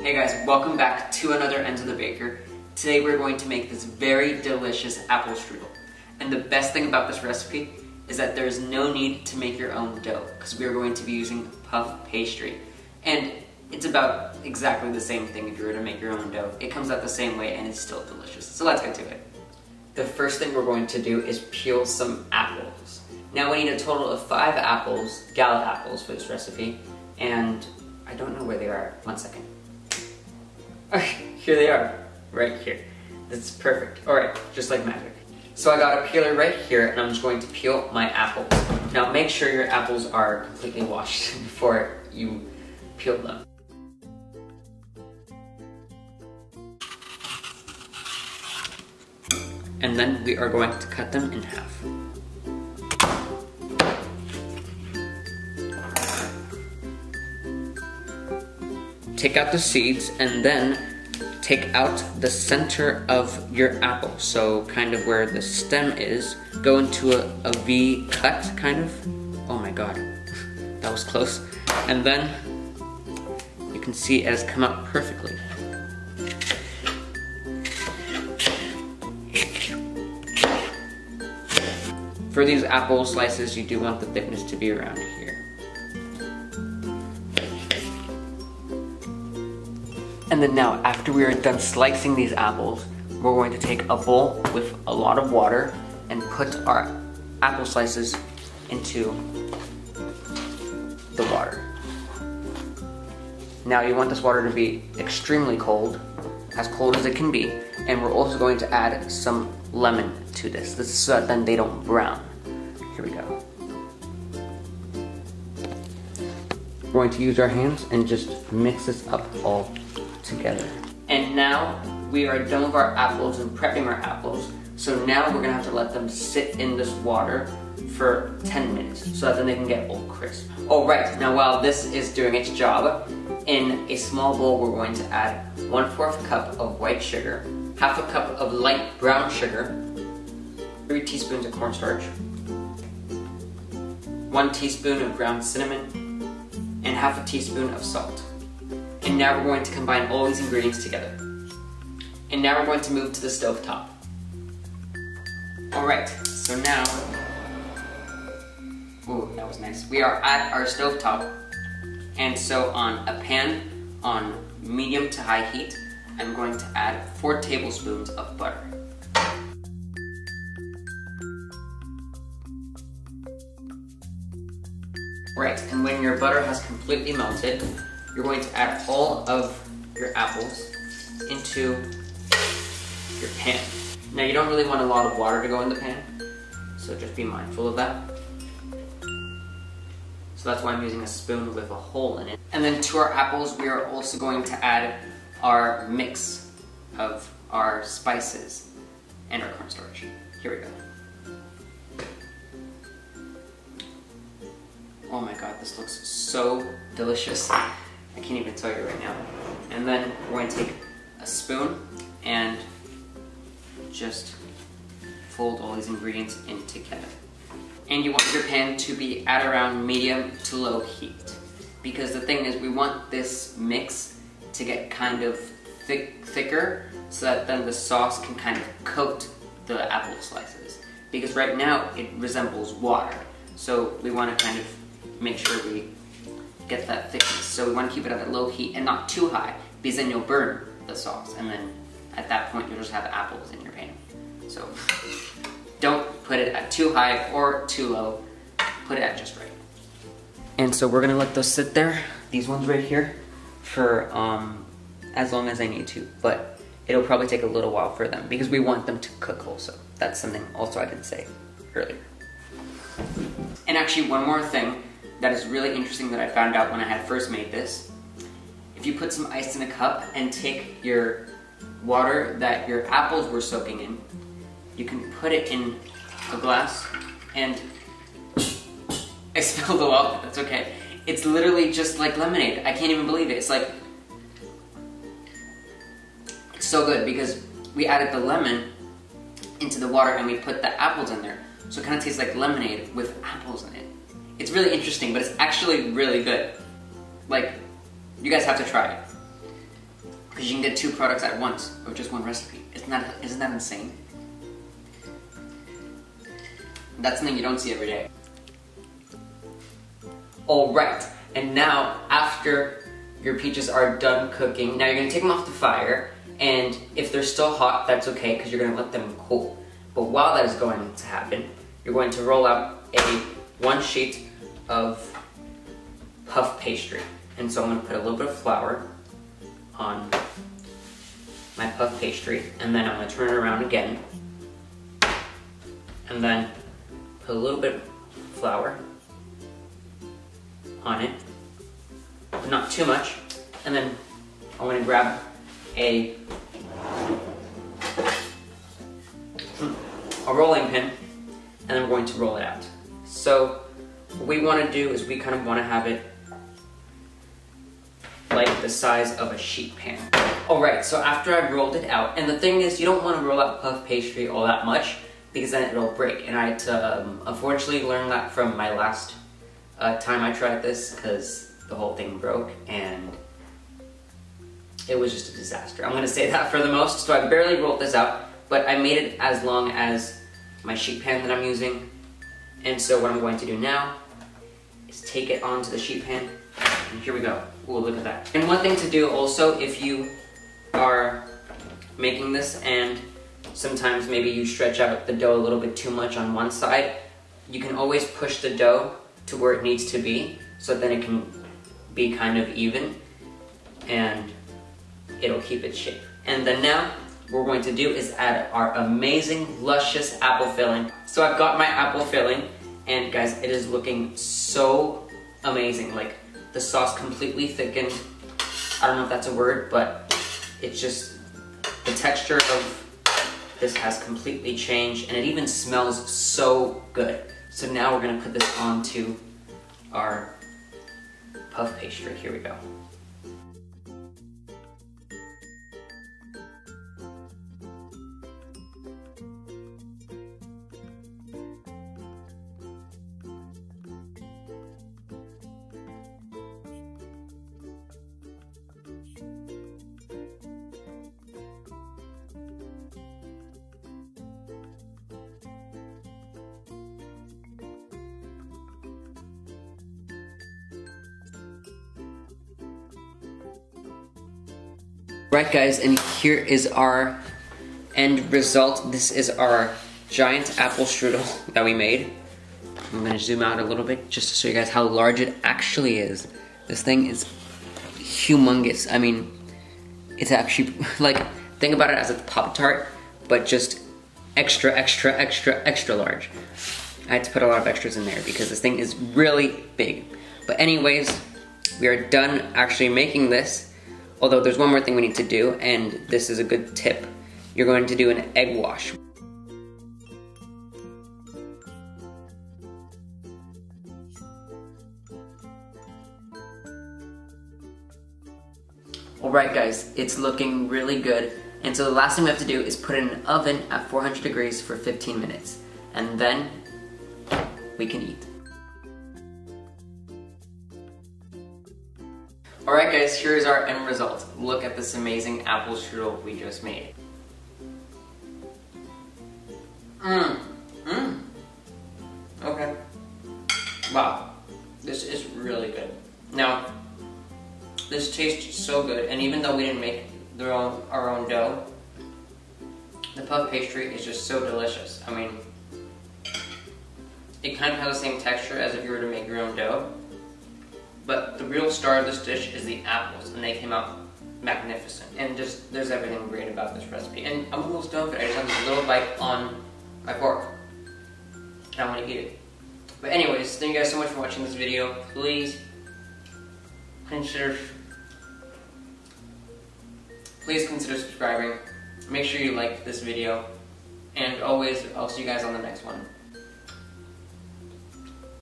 Hey guys, welcome back to another Enzo the Baker. Today we're going to make this very delicious apple strudel. And the best thing about this recipe is that there's no need to make your own dough because we are going to be using puff pastry. And it's about exactly the same thing if you were to make your own dough. It comes out the same way and it's still delicious. So let's get to it. The first thing we're going to do is peel some apples. Now we need a total of 5 apples, Galette apples for this recipe, and I don't know where they are. 1 second. Here they are, right here. This is perfect. Alright, just like magic. So I got a peeler right here and I'm just going to peel my apples. Now make sure your apples are completely washed before you peel them. And then we are going to cut them in half. Take out the seeds and then take out the center of your apple. So kind of where the stem is, go into a V cut kind of. Oh my god, that was close. And then you can see it has come out perfectly. For these apple slices, you do want the thickness to be around here. And then now, after we are done slicing these apples, we're going to take a bowl with a lot of water and put our apple slices into the water. Now you want this water to be extremely cold as it can be, and we're also going to add some lemon to this. This is so that then they don't brown. Here we go. We're going to use our hands and just mix this up all together. And now we are done with our apples and prepping our apples. So now we're gonna have to let them sit in this water for 10 minutes so that then they can get all crisp. All right, now while this is doing its job, in a small bowl we're going to add 1/4 cup of white sugar, 1/2 cup of light brown sugar, 3 teaspoons of cornstarch, 1 teaspoon of ground cinnamon, and 1/2 teaspoon of salt. And now we're going to combine all these ingredients together. And now we're going to move to the stove top. Alright, so now, ooh, that was nice. We are at our stove top. And so on a pan on medium to high heat, I'm going to add 4 tablespoons of butter. Right, and when your butter has completely melted, you're going to add all of your apples into your pan. Now you don't really want a lot of water to go in the pan, so just be mindful of that. So that's why I'm using a spoon with a hole in it. And then to our apples, we are also going to add our mix of our spices and our cornstarch. Here we go. Oh my god, this looks so delicious. I can't even tell you right now. And then we're going to take a spoon and just fold all these ingredients in together. And you want your pan to be at around medium to low heat. Because the thing is, we want this mix to get kind of thicker so that then the sauce can kind of coat the apple slices. Because right now it resembles water. So we want to kind of make sure we get that thickness. So we want to keep it at a low heat and not too high, because then you'll burn the sauce, and then at that point you'll just have apples in your pan. So don't put it at too high or too low, put it at just right. And so we're gonna let those sit there, these ones right here, for as long as I need to, but it'll probably take a little while for them because we want them to cook also. That's something also I didn't say earlier. And actually one more thing that is really interesting that I found out when I had first made this. If you put some ice in a cup and take your water that your apples were soaking in, you can put it in a glass and I spilled a lot, that's okay. It's literally just like lemonade. I can't even believe it. It's like, it's so good because we added the lemon into the water and we put the apples in there. So it kind of tastes like lemonade with apples in it. It's really interesting, but it's actually really good. Like, you guys have to try it. because you can get 2 products at once with just 1 recipe. Isn't that insane? That's something you don't see every day. Alright, and now after your peaches are done cooking, now you're going to take them off the fire, and if they're still hot, that's okay because you're going to let them cool. But while that is going to happen, you're going to roll out 1 sheet of puff pastry. And so I'm going to put a little bit of flour on my puff pastry, and then I'm going to turn it around again, and then put a little bit of flour on it, but not too much, and then I'm going to grab a rolling pin, and then we're going to roll it out. So what we want to do is we kind of want to have it like the size of a sheet pan. Alright, so after I've rolled it out, and the thing is, you don't want to roll out puff pastry all that much because then it'll break, and I had to unfortunately learn that from my last time I tried this because the whole thing broke and it was just a disaster. I'm going to say that for the most, so I barely rolled this out, but I made it as long as my sheet pan that I'm using. And so what I'm going to do now is take it onto the sheet pan, and here we go. Ooh, look at that. And one thing to do also, if you are making this and sometimes maybe you stretch out the dough a little bit too much on one side, you can always push the dough to where it needs to be, so then it can be kind of even, and it'll keep its shape. And then now, what we're going to do is add our amazing, luscious apple filling. So I've got my apple filling, and guys, it is looking so amazing. Like, the sauce completely thickened. I don't know if that's a word, but it's just, the texture of this has completely changed, and it even smells so good. So now we're gonna put this onto our puff pastry. Here we go. Right guys, and here is our end result. This is our giant apple strudel that we made. I'm gonna zoom out a little bit just to show you guys how large it actually is. This thing is humongous. I mean, it's actually, like, think about it as a Pop-Tart, but just extra, extra, extra, extra large. I had to put a lot of extras in there because this thing is really big. But anyways, we are done actually making this. Although there's one more thing we need to do, and this is a good tip. You're going to do an egg wash. Alright guys, it's looking really good. And so the last thing we have to do is put it in an oven at 400 degrees for 15 minutes. And then we can eat. Alright guys, here's our end result. Look at this amazing apple strudel we just made. Okay. Wow. This is really good. Now, this tastes so good, and even though we didn't make our own dough, the puff pastry is just so delicious. I mean, it kind of has the same texture as if you were to make your own dough. But the real star of this dish is the apples, and they came out magnificent. And just, there's everything great about this recipe. And I'm almost done with it. I just have this little bite on my fork. And I want to eat it. But anyways, thank you guys so much for watching this video. Please consider subscribing. Make sure you like this video. And always, I'll see you guys on the next one.